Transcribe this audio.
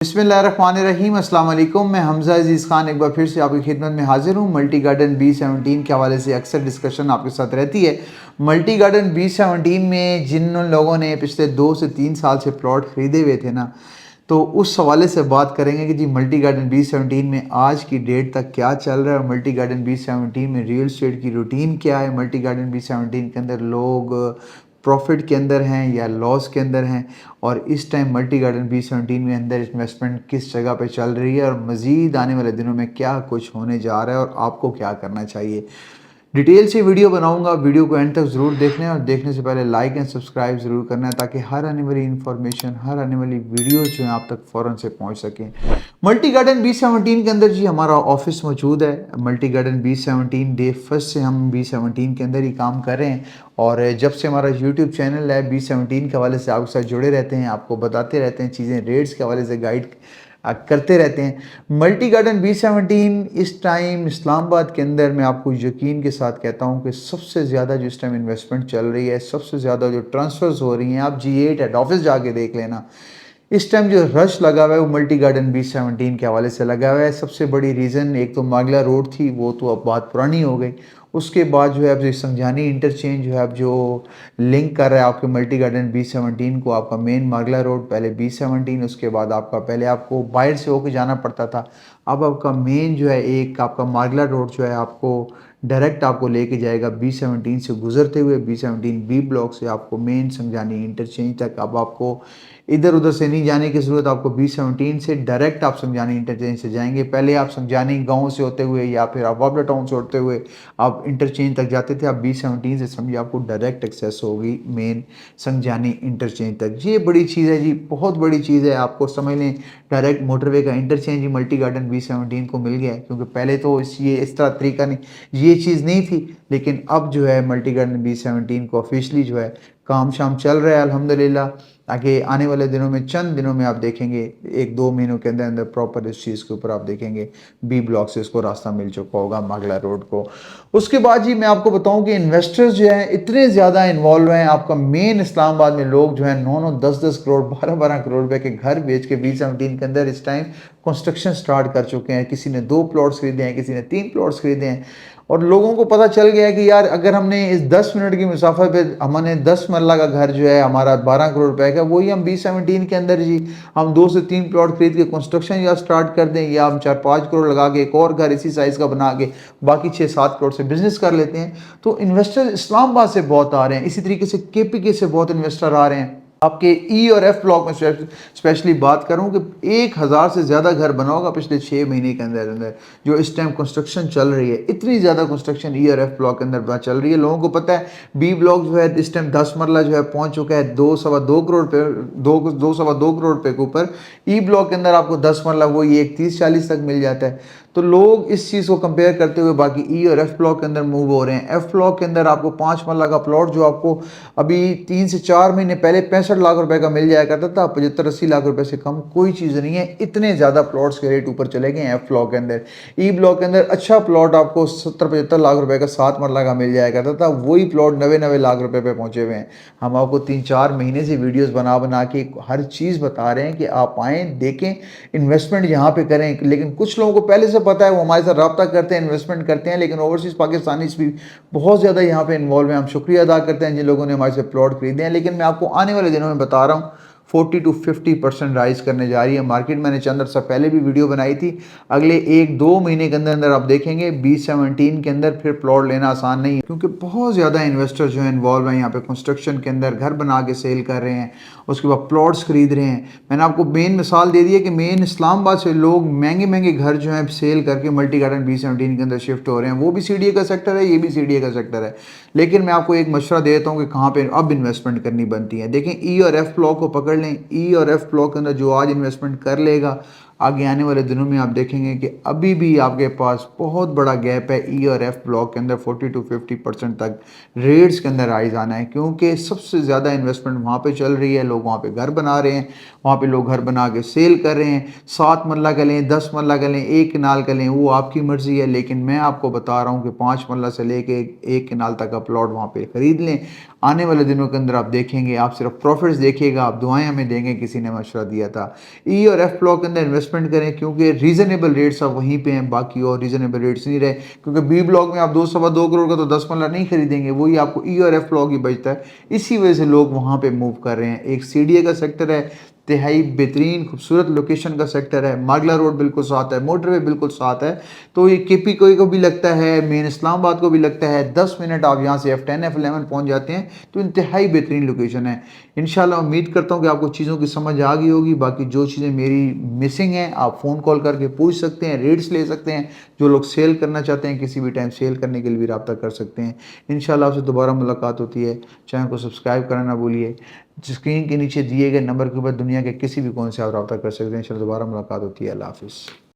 बिस्मिल्लाहिर्रहमानिर्रहीम अस्सलाम वालेकुम। मैं हमज़ा अजीज़ खान एक बार फिर से आपकी खिदमत में हाजिर हूँ। मल्टी गार्डन B17 के हवाले से अक्सर डिस्कशन आपके साथ रहती है। मल्टी गार्डन B17 में जिन लोगों ने पिछले 2 से 3 साल से प्लॉट ख़रीदे हुए थे ना, तो उस हवाले से बात करेंगे कि जी मल्टी गार्डन B17 में आज की डेट तक क्या चल रहा है और मल्टी गार्डन B17 में रियल एस्टेट की रूटीन क्या है। मल्टी गार्डन B17 के अंदर लोग प्रॉफिट के अंदर हैं या लॉस के अंदर हैं, और इस टाइम मल्टी गार्डन B17 में अंदर इन्वेस्टमेंट किस जगह पे चल रही है और मज़ीद आने वाले दिनों में क्या कुछ होने जा रहा है और आपको क्या करना चाहिए। डिटेल से वीडियो बनाऊंगा, वीडियो को एंड तक ज़रूर देखना है और देखने से पहले लाइक एंड सब्सक्राइब ज़रूर करना है ताकि हर आने वाली इन्फॉर्मेशन, हर आने वाली वीडियोस जो हैं आप तक फ़ौरन से पहुंच सकें। मल्टी गार्डन B17 के अंदर जी हमारा ऑफिस मौजूद है। Multi garden B17 day first से हम B17 के अंदर ही काम कर रहे हैं और जब से हमारा यूट्यूब चैनल है B17 के हवाले से आपके साथ जुड़े रहते हैं, आपको बताते रहते हैं चीज़ें, रेट्स के हवाले से गाइड करते रहते हैं। मल्टी गार्डन B17 इस टाइम इस्लामाबाद के अंदर मैं आपको यकीन के साथ कहता हूँ कि सबसे ज़्यादा जो इस टाइम इन्वेस्टमेंट चल रही है, सबसे ज़्यादा जो ट्रांसफ़र्स हो रही हैं, आप G8 हेड ऑफिस जाके देख लेना। इस टाइम जो रश लगा हुआ है वो मल्टी गार्डन B17 के हवाले से लगा हुआ है। सबसे बड़ी रीज़न एक तो मागला रोड थी, वो तो अब बात पुरानी हो गई। उसके बाद जो है अब जो संजानी इंटरचेंज जो है अब जो लिंक कर रहा है आपके मल्टी गार्डन B17 को, आपका मेन मागला रोड पहले B17, उसके बाद आपका पहले आपको बाहर से होकर जाना पड़ता था, अब आपका मेन जो है एक आपका मागला रोड जो है आपको डायरेक्ट आपको लेके जाएगा B17 से गुजरते हुए B17 B ब्लॉक से आपको मेन संजानी इंटरचेंज तक। अब आपको इधर उधर से नहीं जाने की ज़रूरत, आपको B17 से डायरेक्ट आप संजानी इंटरचेंज से जाएंगे। पहले आप संजानी गांव से होते हुए या फिर आप वाबला टाउन से होते हुए आप इंटरचेंज तक जाते थे, आप B17 से समझिए आपको डायरेक्ट एक्सेस होगी मेन संजानी इंटरचेंज तक। ये बड़ी चीज़ है जी, बहुत बड़ी चीज़ है। आपको समझ लें डायरेक्ट मोटरवे का इंटरचेंज ही मल्टी गार्डन B17 को मिल गया है, क्योंकि पहले तो इस तरह तरीका नहीं, ये चीज़ नहीं थी। लेकिन अब जो है मल्टी गार्डन B17 को ऑफिशियली जो है काम शाम चल रहा है अल्हम्दुलिल्लाह, ताकि आने वाले दिनों में चंद दिनों में आप देखेंगे 1-2 महीनों के अंदर अंदर प्रॉपर इस चीज़ के ऊपर आप देखेंगे B ब्लॉक से इसको रास्ता मिल चुका होगा मागला रोड को। उसके बाद जी मैं आपको बताऊं कि इन्वेस्टर्स जो हैं इतने ज़्यादा इन्वॉल्व हैं। आपका मेन इस्लामाबाद में लोग जो हैं 9-9 10-10 करोड़ 12-12 करोड़ रुपए के घर बेच के B17 के अंदर इस टाइम कंस्ट्रक्शन स्टार्ट कर चुके हैं। किसी ने 2 प्लॉट्स खरीदे हैं, किसी ने 3 प्लॉट्स खरीदे हैं, और लोगों को पता चल गया है कि यार अगर हमने इस 10 मिनट की मुसाफा पे हमने 10 मरला का घर जो है हमारा 12 करोड़ रुपए का, वही हम B17 के अंदर जी हम 2 से 3 प्लॉट खरीद के कंस्ट्रक्शन या स्टार्ट कर दें, या हम 4-5 करोड़ लगा के एक और घर इसी साइज़ का बना के बाकी 6-7 करोड़ से बिजनेस कर लेते हैं। तो इन्वेस्टर इस्लामाबाद से बहुत आ रहे हैं, इसी तरीके से KPK से बहुत इन्वेस्टर आ रहे हैं। आपके E और F ब्लॉक में स्पेशली बात करूं कि 1000 से ज़्यादा घर बना होगा पिछले 6 महीने के अंदर अंदर जो इस टाइम कंस्ट्रक्शन चल रही है। इतनी ज़्यादा कंस्ट्रक्शन E और F ब्लॉक के अंदर चल रही है। लोगों को पता है B ब्लॉक जो है इस टाइम 10 मरला जो है पहुंच चुका है 2-2.25 करोड़ पे, 2-2.25 करोड़ रुपए के ऊपर। E ब्लॉक के अंदर आपको 10 मरला वही 130-40 तक मिल जाता है। तो लोग इस चीज़ को कंपेयर करते हुए बाकी E और F ब्लॉक के अंदर मूव हो रहे हैं। F ब्लॉक के अंदर आपको 5 मरला का प्लॉट जो आपको अभी 3 से 4 महीने पहले 65 लाख रुपए का मिल जाया करता था, 75-80 लाख रुपए से कम कोई चीज़ नहीं है। इतने ज़्यादा प्लॉट्स के रेट ऊपर चले गए हैं F ब्लॉक के अंदर। E ब्लॉक के अंदर अच्छा प्लॉट आपको 70-75 लाख रुपए का 7 मरला का मिल जाया करता था, वही प्लॉट 90-90 लाख रुपए पे पहुंचे हुए हैं। हम आपको 3-4 महीने से वीडियोस बना बना के हर चीज़ बता रहे हैं कि आप आएँ, देखें, इन्वेस्टमेंट यहाँ पे करें। लेकिन कुछ लोगों को पहले से पता है, वो हमारे साथ रब्ता करते हैं, इन्वेस्टमेंट करते हैं, लेकिन ओवरसीज़ पाकिस्तानीज़ भी बहुत ज़्यादा यहाँ पे इन्वॉल्व हैं। हम शुक्रिया अदा करते हैं जिन लोगों ने हमारे से प्लॉट खरीदे हैं। लेकिन मैं आपको आने वाले दिनों में बता रहा हूँ 40-50% राइज करने जा रही है मार्केट। मैंने चंद अर्सा पहले भी वीडियो बनाई थी। अगले 1-2 महीने के अंदर अंदर आप देखेंगे B17 के अंदर फिर प्लॉट लेना आसान नहीं है, क्योंकि बहुत ज़्यादा इन्वेस्टर जो है इन्वॉल्व हैं यहाँ पे कंस्ट्रक्शन के अंदर, घर बना के सेल कर रहे हैं, उसके बाद प्लॉट्स खरीद रहे हैं। मैंने आपको मेन मिसाल दे दी है कि मेन इस्लामाबाद से लोग महंगे महंगे घर जो हैं सेल करके मल्टी गार्डन B17 के अंदर शिफ्ट हो रहे हैं। वो भी CDA का सेक्टर है, ये भी CDA का सेक्टर है। लेकिन मैं आपको एक मशवरा देता हूँ कि कहाँ पे अब इन्वेस्टमेंट करनी बनती है। देखें E और F ब्लॉक को पकड़ लें। E और F ब्लॉक के अंदर जो आज इन्वेस्टमेंट कर लेगा आगे आने वाले दिनों में आप देखेंगे कि अभी भी आपके पास बहुत बड़ा गैप है ई और एफ ब्लॉक के अंदर 40 to 50% तक रेट्स के अंदर राइज आना है, क्योंकि सबसे ज़्यादा इन्वेस्टमेंट वहाँ पे चल रही है। लोग वहाँ पे घर बना रहे हैं, वहाँ पे लोग घर बना के सेल कर रहे हैं। 7 मरला का लें, 10 मरला का लें, 1 कनाल का लें, वो आपकी मर्ज़ी है, लेकिन मैं आपको बता रहा हूँ कि 5 मरला से लेके 1 कनाल तक का प्लॉट वहाँ पे ख़रीद लें। आने वाले दिनों के अंदर आप देखेंगे, आप सिर्फ प्रॉफिट्स देखिएगा, आप दुआएं हमें देंगे, किसी ने मशवरा दिया था। ई और एफ ब्लॉक के अंदर इन्वेस्टमेंट करें, क्योंकि रीज़नेबल रेट्स अब वहीं पे हैं, बाकी और रीज़नेबल रेट्स नहीं रहे। क्योंकि बी ब्लॉक में आप 2-2.25 करोड़ का तो 10 मरला नहीं खरीदेंगे, वही आपको ई और एफ ब्लॉक ही बचता है। इसी वजह से लोग वहाँ पे मूव कर रहे हैं। एक सीडीए का सेक्टर है, तिहाई बेहतरीन खूबसूरत लोकेशन का सेक्टर है, मागला रोड बिल्कुल साथ है, मोटरवे बिल्कुल साथ है, तो ये केपी को भी लगता है, मेन इस्लामाबाद को भी लगता है। 10 मिनट आप यहाँ से F10 F11 पहुँच जाते हैं, तो इंतहाई बेहतरीन लोकेशन है। इंशाल्लाह उम्मीद करता हूँ कि आपको चीज़ों की समझ आ गई होगी। बाकी जो चीज़ें मेरी मिसिंग हैं आप फ़ोन कॉल करके पूछ सकते हैं, रेट्स ले सकते हैं। जो लोग सेल करना चाहते हैं किसी भी टाइम सेल करने के लिए भी रब्ता कर सकते हैं। इंशाल्लाह आपसे दोबारा मुलाकात होती है। चैनल को सब्सक्राइब करना ना भूलिए। स्क्रीन के नीचे दिए गए नंबर के ऊपर दुनिया के किसी भी कोने से आप रब्ता कर सकते हैं। इंशाल्लाह दोबारा मुलाकात होती है। अल्लाह हाफ़िज़।